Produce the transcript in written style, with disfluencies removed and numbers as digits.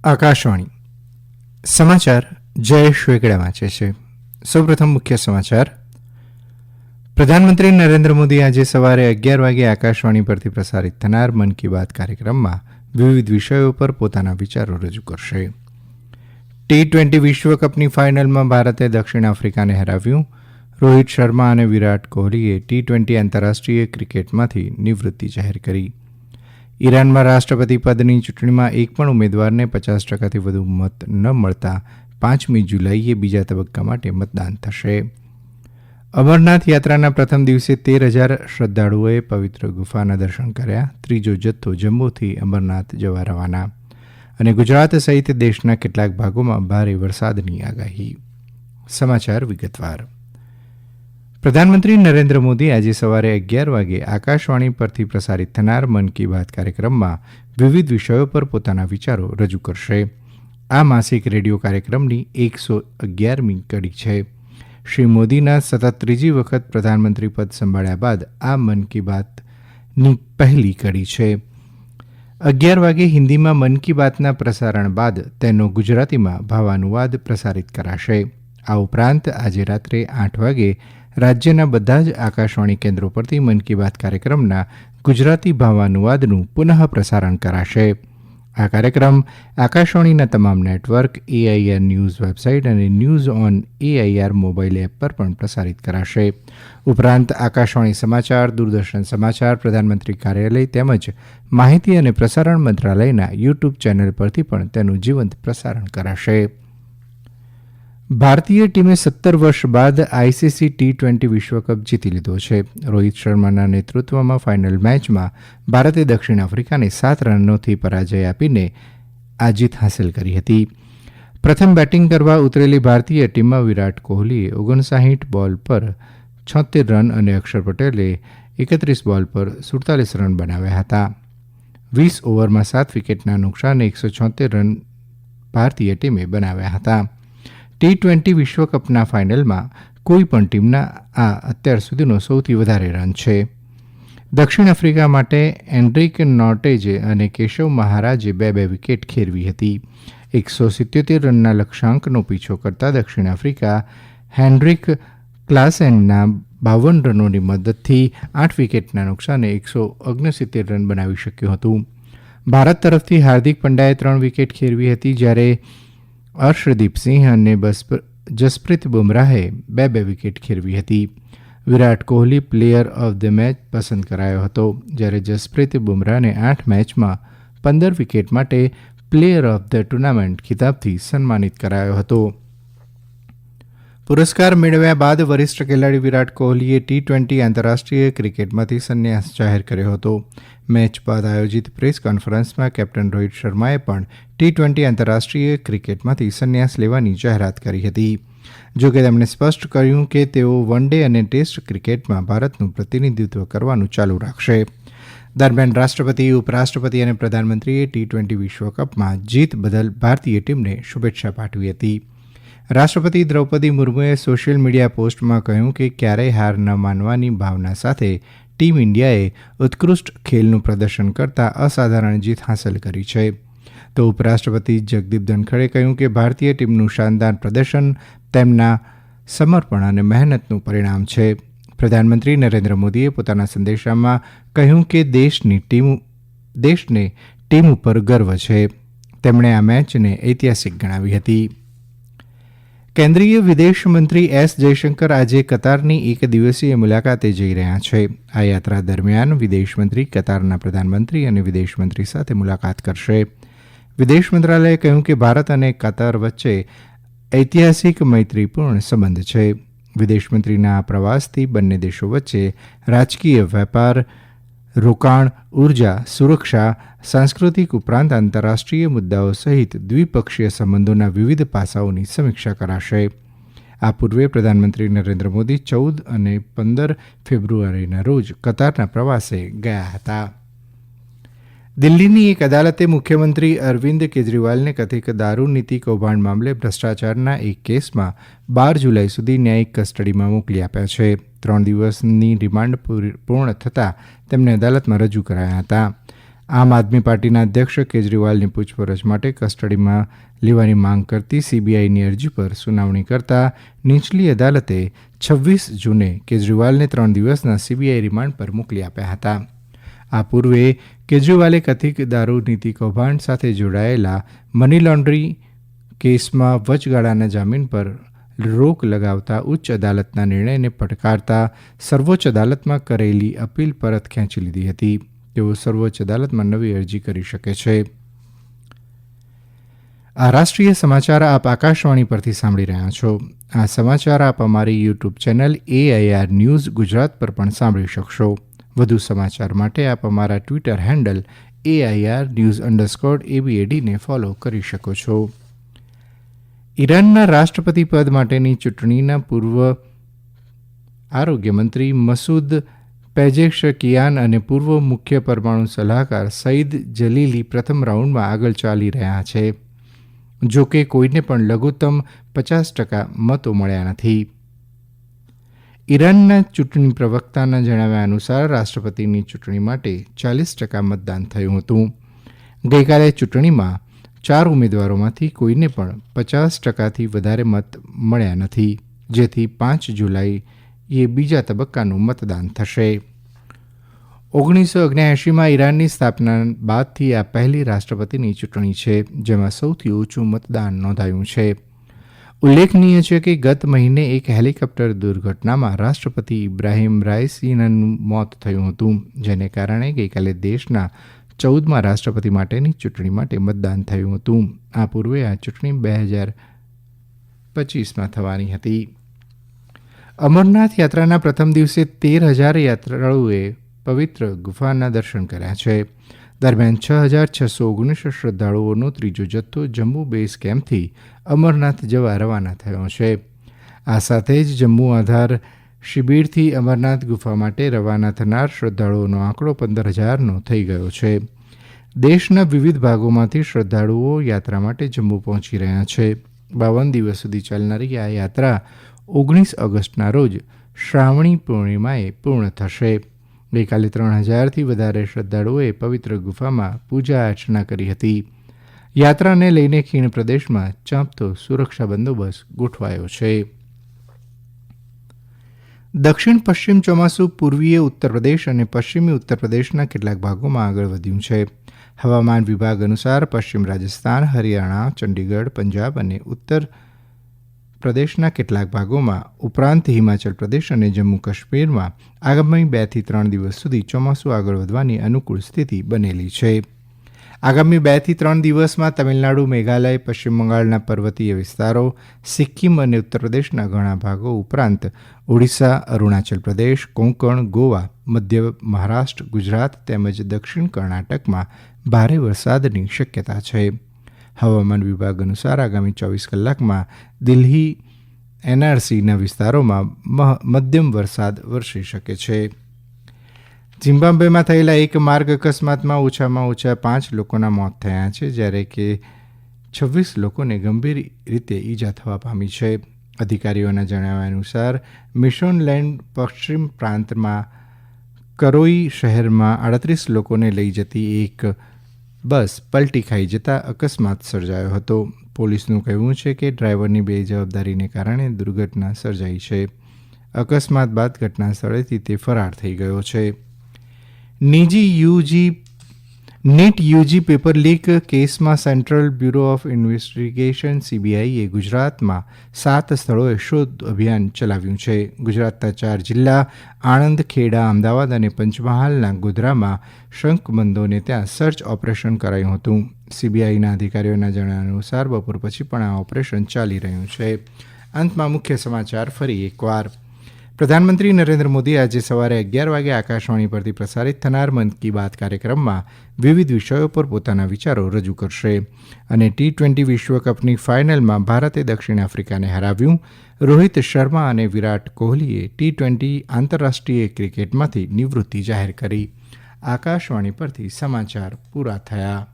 આકાશવાણી સમાચાર જયેશ વેગડા વાંચે છે. સૌપ્રથમ મુખ્ય સમાચાર. પ્રધાનમંત્રી નરેન્દ્ર મોદી આજે સવારે 11 વાગે આકાશવાણી પરથી પ્રસારિત થનાર મન કી બાત કાર્યક્રમમાં વિવિધ વિષયો પર પોતાના વિચારો રજૂ કરશે. T20 વિશ્વકપની ફાઇનલમાં ભારતે દક્ષિણ આફ્રિકાને હરાવ્યું. રોહિત શર્મા અને વિરાટ કોહલીએ T20 આંતરરાષ્ટ્રીય ક્રિકેટમાંથી નિવૃત્તિ જાહેર કરી. ઈરાનમાં રાષ્ટ્રપતિ પદની ચૂંટણીમાં એક પણ ઉમેદવારને 50%થી વધુ મત ન મળતા 5મી જુલાઈએ બીજા તબક્કા માટે મતદાન થશે. અમરનાથ યાત્રાના પ્રથમ દિવસે 13,000 શ્રદ્ધાળુઓએ પવિત્ર ગુફાના દર્શન કર્યા. ત્રીજો જથ્થો જમ્મુથી અમરનાથ જવા રવાના. અને ગુજરાત સહિત દેશના કેટલાક ભાગોમાં ભારે વરસાદની આગાહી. સમાચાર વિગતવાર. પ્રધાનમંત્રી નરેન્દ્ર મોદી આજે સવારે 11 વાગે આકાશવાણી પરથી પ્રસારિત થનાર મન કી બાત કાર્યક્રમમાં વિવિધ વિષયો પર પોતાના વિચારો રજૂ કરશે. આ માસિક રેડિયો કાર્યક્રમની 111મી કડી છે. શ્રી મોદીના સતત ત્રીજી વખત પ્રધાનમંત્રી પદ સંભાળ્યા બાદ આ મન કી બાતની પહેલી કડી છે. 11 વાગે હિન્દીમાં મન કી બાતના પ્રસારણ બાદ તેનો ગુજરાતીમાં ભાવાનુવાદ પ્રસારિત કરાશે. આ ઉપરાંત આજે રાત્રે 8 વાગે રાજ્યના બધા જ આકાશવાણી કેન્દ્રો પરથી મન કી બાત કાર્યક્રમના ગુજરાતી ભાવાનુવાદનું પુનઃ પ્રસારણ કરાશે. આ કાર્યક્રમ આકાશવાણીના તમામ નેટવર્ક, AIR ન્યૂઝ વેબસાઇટ અને news on AIR mobile app પર પણ પ્રસારિત કરાશે. ઉપરાંત આકાશવાણી સમાચાર, દૂરદર્શન સમાચાર, પ્રધાનમંત્રી કાર્યાલય તેમજ માહિતી અને પ્રસારણ મંત્રાલયના યુટ્યુબ ચેનલ પરથી પણ તેનું જીવંત પ્રસારણ કરાશે. ભારતીય ટીમે 17 વર્ષ બાદ ICC T20 વિશ્વકપ જીતી લીધો છે. રોહિત શર્માના નેતૃત્વમાં ફાઇનલ મેચમાં ભારતે દક્ષિણ આફ્રિકાને 7 રનોથી પરાજય આપીને આ જીત હાંસલ કરી હતી. પ્રથમ બેટિંગ કરવા ઉતરેલી ભારતીય ટીમમાં વિરાટ કોહલીએ 59 બોલ પર 76 રન અને અક્ષર પટેલે 31 બોલ પર 47 રન બનાવ્યા હતા. 20 ઓવરમાં 7 વિકેટના નુકસાને 176 રન ભારતીય ટીમે બનાવ્યા હતા. T20 વિશ્વકપના ફાઇનલમાં કોઈ પણ ટીમના આ અત્યાર સુધીનો સૌથી વધારે રન છે. દક્ષિણ આફ્રિકા માટે એન્ડ્રિક નોર્ટેજે અને કેશવ મહારાજે 2 વિકેટ ખેરવી હતી. 177 રનના લક્ષ્યાંકનો પીછો કરતા દક્ષિણ આફ્રિકા હેન્ડ્રિક ક્લાસેનના 52 રનોની મદદથી 8 વિકેટના નુકસાને 169 રન બનાવી શક્યું હતું. ભારત તરફથી હાર્દિક પંડ્યાએ 3 વિકેટ ખેરવી હતી, જ્યારે અર્શદીપસિંહ અને જસપ્રીત બુમરાહે 2 વિકેટ ખેરવી હતી. Virat Kohli player of the match પસંદ કરાયો હતો, જ્યારે જસપ્રીત બુમરાહને 8 મેચમાં 15 વિકેટ માટે પ્લેયર ઓફ ધ ટુર્નામેન્ટ ખિતાબથી સન્માનિત કરાયો હતો. પુરસ્કાર મેળવ્યા બાદ વરિષ્ઠ ખેલાડી વિરાટ કોહલીએ T20 આંતરરાષ્ટ્રીય ક્રિકેટમાંથી સંન્યાસ જાહેર કર્યો હતો. મેચ બાદ આયોજિત પ્રેસ કોન્ફરન્સમાં કેપ્ટન રોહિત શર્માએ પણ T20 આંતરરાષ્ટ્રીય ક્રિકેટમાંથી સંન્યાસ લેવાની જાહેરાત કરી હતી. જોકે તેમણે સ્પષ્ટ કર્યું કે તેઓ વન ડે અને ટેસ્ટ ક્રિકેટમાં ભારતનું પ્રતિનિધિત્વ કરવાનું ચાલુ રાખશે. દરમિયાન રાષ્ટ્રપતિ, ઉપરાષ્ટ્રપતિ અને પ્રધાનમંત્રીએ T20 વિશ્વકપમાં જીત બદલ ભારતીય ટીમને શુભેચ્છા પાઠવી હતી. રાષ્ટ્રપતિ દ્રૌપદી મુર્મુએ સોશિયલ મીડિયા પોસ્ટમાં કહ્યું કે ક્યારેય હાર ન માનવાની ભાવના સાથે ટીમ ઇન્ડિયાએ ઉત્કૃષ્ટ ખેલનું પ્રદર્શન કરતા અસાધારણ જીત હાંસલ કરી છે. તો ઉપરાષ્ટ્રપતિ જગદીપ ધનખડે કહ્યું કે ભારતીય ટીમનું શાનદાર પ્રદર્શન તેમના સમર્પણ અને મહેનતનું પરિણામ છે. પ્રધાનમંત્રી નરેન્દ્ર મોદીએ પોતાના સંદેશામાં કહ્યું કે દેશને ટીમ ઉપર ગર્વ છે. તેમણે આ મેચને ઐતિહાસિક ગણાવી હતી. કેન્દ્રીય વિદેશ મંત્રી S. જયશંકર આજે કતારની એક દિવસીય મુલાકાતે જઈ રહ્યા છે. આ યાત્રા દરમિયાન વિદેશમંત્રી કતારના પ્રધાનમંત્રી અને વિદેશમંત્રી સાથે મુલાકાત કરશે. વિદેશ મંત્રાલયે કહ્યું કે ભારત અને કતાર વચ્ચે ઐતિહાસિક મૈત્રીપૂર્ણ સંબંધ છે. વિદેશમંત્રીના આ પ્રવાસથી બંને દેશો વચ્ચે રાજકીય, વેપાર, રોકાણ, ઉર્જા, સુરક્ષા, સાંસ્કૃતિક ઉપરાંત આંતરરાષ્ટ્રીય મુદ્દાઓ સહિત દ્વિપક્ષીય સંબંધોના વિવિધ પાસાઓની સમીક્ષા કરાશે. આ પૂર્વે પ્રધાનમંત્રી નરેન્દ્ર મોદી 14 અને 15 ફેબ્રુઆરીના રોજ કતારના પ્રવાસે ગયા હતા. દિલ્હીની એક અદાલતે મુખ્યમંત્રી અરવિંદ કેજરીવાલને કથિત દારૂ નીતિ કૌભાંડ મામલે ભ્રષ્ટાચારના એક કેસમાં 12 જુલાઈ સુધી ન્યાયિક કસ્ટડીમાં મોકલી આપ્યા છે. 3 દિવસની રિમાન્ડ પૂર્ણ થતાં તેમને અદાલતમાં રજૂ કરાયા હતા. આમ આદમી પાર્ટીના અધ્યક્ષ કેજરીવાલની પૂછપરછ માટે કસ્ટડીમાં લેવાની માંગ કરતી સીબીઆઈની અરજી પર સુનાવણી કરતા નીચલી અદાલતે 26 જૂને કેજરીવાલને 3 દિવસના સીબીઆઈ રિમાન્ડ પર મોકલી આપ્યા હતા. આ પૂર્વે કેજરીવાલે કથિત દારૂ નીતિ કૌભાંડ સાથે જોડાયેલા મની લોન્ડરિંગ કેસમાં વચગાળાના જામીન પર રોક લગાવતા ઉચ્ચ અદાલતના નિર્ણયને પડકારતા સર્વોચ્ચ અદાલતમાં કરેલી અપીલ પરત ખેંચી લીધી હતી. તેઓ સર્વોચ્ચ અદાલતમાં નવી અરજી કરી શકે છે. આ રાષ્ટ્રીય સમાચાર આપ આકાશવાણી પરથી સાંભળી રહ્યા છો. આ સમાચાર આપ અમારી YouTube channel AIR news Gujarat પર પણ સાંભળી શકશો. વધુ સમાચાર માટે આપ અમારા ટ્વિટર હેન્ડલ AIR_news_ABADને ફોલો કરી શકો છો. ઈરાનના રાષ્ટ્રપતિ પદ માટેની ચૂંટણીના પૂર્વ આરોગ્ય મંત્રી મસૂદ પેઝેશકિયાન અને પૂર્વ મુખ્ય પરમાણુ સલાહકાર સઈદ જલીલી પ્રથમ રાઉન્ડમાં આગળ ચાલી રહ્યા છે. જો કે કોઈને પણ લઘુત્તમ 50% મતો મળ્યા નથી. ઈરાનના ચૂંટણી પ્રવક્તાના જણાવ્યા અનુસાર રાષ્ટ્રપતિની ચૂંટણી માટે 40% મતદાન થયું હતું. ગઈકાલે ચૂંટણીમાં 4 ઉમેદવારોમાંથી કોઈને પણ 50%થી વધારે મત મળ્યા નથી, જેથી 5 જુલાઈએ બીજા તબક્કાનું મતદાન થશે. 1979માં ઈરાનની સ્થાપના બાદથી આ પહેલી રાષ્ટ્રપતિની ચૂંટણી છે, જેમાં સૌથી ઓછું મતદાન નોંધાયું છે. ઉલ્લેખનીય છે કે ગત મહિને એક હેલિકોપ્ટર દુર્ઘટનામાં રાષ્ટ્રપતિ ઇબ્રાહીમ રાઈસીનું મોત થયું હતું, જેને કારણે ગઈકાલે દેશના 14મા રાષ્ટ્રપતિ માટેની ચૂંટણી માટે મતદાન થયું હતું. આ પૂર્વે આ ચૂંટણી 2025માં થવાની હતી. અમરનાથ યાત્રાના પ્રથમ દિવસે 13,000 યાત્રાળુઓએ પવિત્ર ગુફાના દર્શન કર્યા છે. દરમિયાન 6,619 શ્રદ્ધાળુઓનો ત્રીજો જથ્થો જમ્મુ બેઝ કેમ્પથી અમરનાથ જવા રવાના થયો છે. આ સાથે જ જમ્મુ આધાર શિબિરથી અમરનાથ ગુફા માટે રવાના થનાર શ્રદ્ધાળુઓનો આંકડો 15,000નો થઈ ગયો છે. દેશના વિવિધ ભાગોમાંથી શ્રદ્ધાળુઓ યાત્રા માટે જમ્મુ પહોંચી રહ્યા છે. 52 દિવસ સુધી ચાલનારી આ યાત્રા 19 ઓગસ્ટના રોજ શ્રાવણી પૂર્ણિમાએ પૂર્ણ થશે. ગઈકાલે 3,000થી વધારે શ્રદ્ધાળુઓએ પવિત્ર ગુફામાં પૂજા અર્ચના કરી હતી. યાત્રાને લઈને ખીણ પ્રદેશમાં ચાંપતો સુરક્ષા બંદોબસ્ત ગોઠવાયો છે. દક્ષિણ પશ્ચિમ ચોમાસું પૂર્વીય ઉત્તર પ્રદેશ અને પશ્ચિમી ઉત્તર પ્રદેશના કેટલાક ભાગોમાં આગળ વધ્યું છે. હવામાન વિભાગ અનુસાર પશ્ચિમ રાજસ્થાન, હરિયાણા, ચંડીગઢ, પંજાબ અને ઉત્તર પ્રદેશના કેટલાક ભાગોમાં ઉપરાંત હિમાચલ પ્રદેશ અને જમ્મુ કાશ્મીરમાં આગામી 2 થી 3 દિવસ સુધી ચોમાસું આગળ વધવાની અનુકૂળ સ્થિતિ બનેલી છે. આગામી 2 થી 3 દિવસમાં તમિલનાડુ, મેઘાલય, પશ્ચિમ બંગાળના પર્વતીય વિસ્તારો, સિક્કિમ અને ઉત્તર પ્રદેશના ઘણા ભાગો ઉપરાંત ઓડિશા, અરુણાચલ પ્રદેશ, કોંકણ, ગોવા, મધ્ય મહારાષ્ટ્ર, ગુજરાત તેમજ દક્ષિણ કર્ણાટકમાં ભારે વરસાદની શક્યતા છે. હવામાન વિભાગ અનુસાર આગામી 24 કલાકમાં દિલ્હી NRCના વિસ્તારોમાં મધ્યમ વરસાદ વરસી શકે છે. ઝિમ્બાબ્વેમાં થયેલા એક માર્ગ અકસ્માતમાં ઓછામાં ઓછા 5 લોકોના મોત થયા છે, જ્યારે કે 26 લોકોને ગંભીર રીતે ઈજા થવા પામી છે. અધિકારીઓના જણાવ્યા અનુસાર મિશોનલેન્ડ પશ્ચિમ પ્રાંતમાં કરોઈ શહેરમાં 38 લોકોને લઈ જતી એક બસ પલટી ખાઈ જતા અકસ્માત સર્જાયો હતો. પોલીસનું કહેવું છે કે ડ્રાઈવરની બેજવાબદારીને કારણે દુર્ઘટના સર્જાઈ છે. અકસ્માત બાદ ઘટના સ્થળેથી તે ફરાર થઈ ગયો છે. નીટ યુજી પેપર લીક કેસમાં સેન્ટ્રલ બ્યુરો ઓફ ઇન્વેસ્ટિગેશન CBIએ ગુજરાતમાં 7 સ્થળોએ શોધ અભિયાન ચલાવ્યું છે. ગુજરાતના 4 જિલ્લા આણંદ, ખેડા, અમદાવાદ અને પંચમહાલના ગોધરામાં શંકબંધોને ત્યાં સર્ચ ઓપરેશન કરાયું હતું. CBIના અધિકારીઓના જણાવ્યા અનુસાર બપોર પછી પણ આ ઓપરેશન ચાલી રહ્યું છે. અંતમાં મુખ્ય સમાચાર ફરી એકવાર. પ્રધાનમંત્રી નરેન્દ્ર મોદી આજે સવારે 11 વાગે આકાશવાણી પરથી પ્રસારિત થનાર મન કી બાત કાર્યક્રમમાં વિવિધ વિષયો પર પોતાના વિચારો રજૂ કરશે. અને T20 વિશ્વકપની ફાઇનલમાં ભારતે દક્ષિણ આફ્રિકાને હરાવ્યું. રોહિત શર્મા અને વિરાટ કોહલીએ T20 આંતરરાષ્ટ્રીય ક્રિકેટમાંથી નિવૃત્તિ જાહેર કરી. આકાશવાણી પરથી સમાચાર પૂરા થયા.